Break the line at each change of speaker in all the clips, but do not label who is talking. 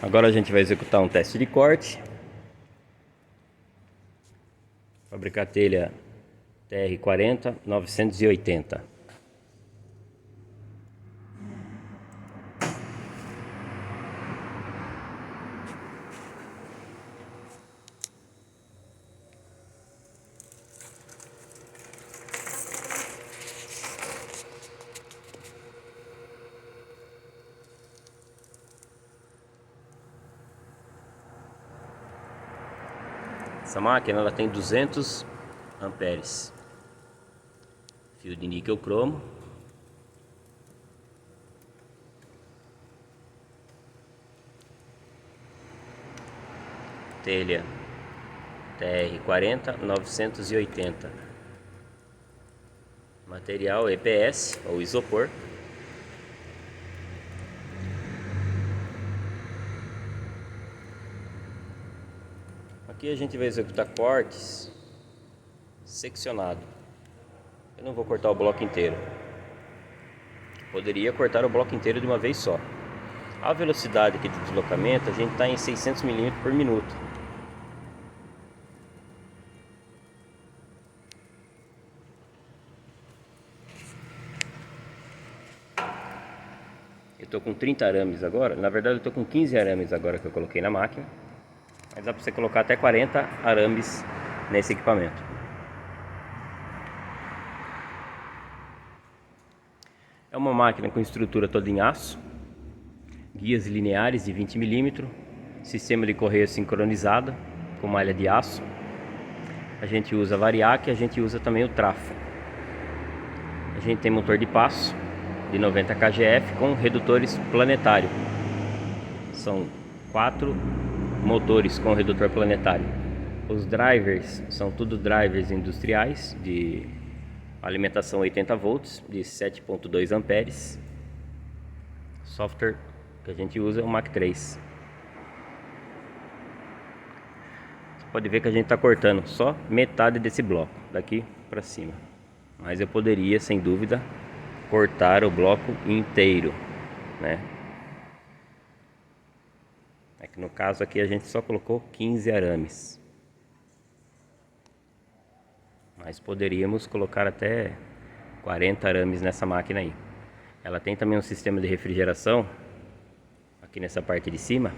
Agora a gente vai executar um teste de corte. Fabricar telha TR40 980. Essa máquina ela tem 200 amperes. Fio de níquel cromo. Telha TR40 980. Material EPS ou isopor. Aqui a gente vai executar cortes seccionado. Eu não vou cortar o bloco inteiro. Poderia cortar o bloco inteiro de uma vez só. A velocidade aqui de deslocamento a gente está em 600 mm por minuto. Eu estou com 30 arames agora. Na verdade eu estou com 15 arames agora que eu coloquei na máquina. Mas dá para você colocar até 40 arames nesse equipamento. É uma máquina com estrutura toda em aço, guias lineares de 20 mm, sistema de correia sincronizada com malha de aço. A gente usa variac e a gente usa também o trafo. A gente tem motor de passo de 90 kgf com redutores planetário. São 4 motores com redutor planetário. Os drivers são tudo drivers industriais de alimentação 80 volts de 7.2 amperes. Software que a gente usa é o Mach 3. Você pode ver que a gente está cortando só metade desse bloco daqui para cima, mas eu poderia sem dúvida cortar o bloco inteiro, né? É que no caso aqui a gente só colocou 15 arames, mas poderíamos colocar até 40 arames nessa máquina aí. Ela tem também um sistema de refrigeração aqui nessa parte de cima,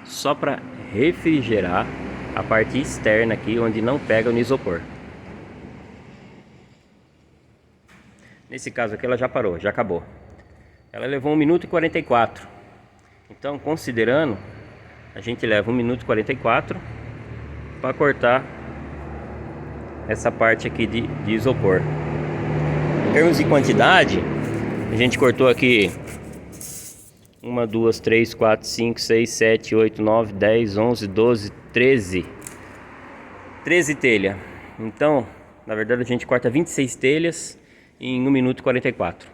só para refrigerar a parte externa aqui onde não pega no isopor. Nesse caso aqui ela já parou, já acabou. Ela levou 1 minuto e 44. Então, considerando, a gente leva 1 minuto e 44 para cortar essa parte aqui de isopor. Em termos de quantidade, a gente cortou aqui 1, 2, 3, 4, 5, 6, 7, 8, 9, 10, 11, 12, 13 telhas. Então, na verdade a gente corta 26 telhas em 1 minuto e 44.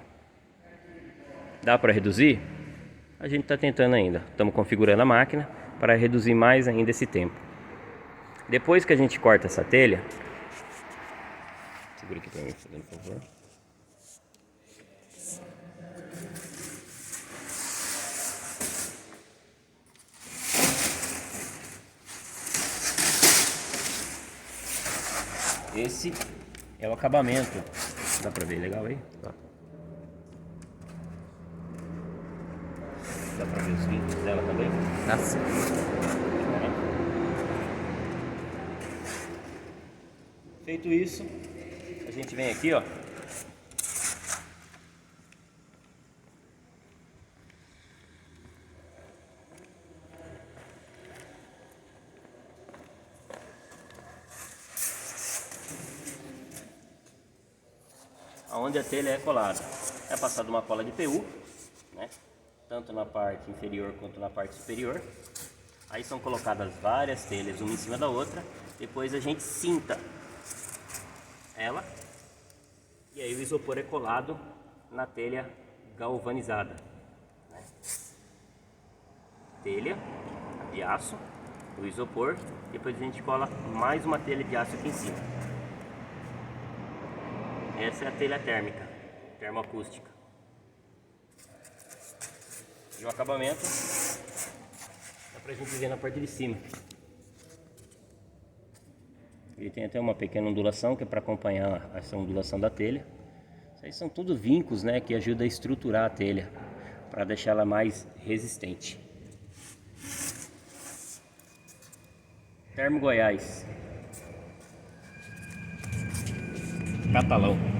Dá para reduzir? A gente está tentando ainda. Estamos configurando a máquina para reduzir mais ainda esse tempo. Depois que a gente corta essa telha, segura aqui para mim, por favor. Esse é o acabamento. Dá pra ver legal aí? Dá pra ver os vinhos dela também?
Nossa.
Feito isso, a gente vem aqui, ó. Onde a telha é colada. É passada uma cola de PU, né? Tanto na parte inferior quanto na parte superior. Aí são colocadas várias telhas uma em cima da outra. Depois a gente cinta ela. E aí o isopor é colado na telha galvanizada, né? Telha de aço, o isopor. Depois a gente cola mais uma telha de aço aqui em cima. Essa é a telha térmica, termoacústica. E o acabamento dá pra gente ver na parte de cima. Ele tem até uma pequena ondulação que é para acompanhar essa ondulação da telha. Isso aí são tudo vincos, né, que ajudam a estruturar a telha para deixar ela mais resistente. Termo Goiás, Catalão.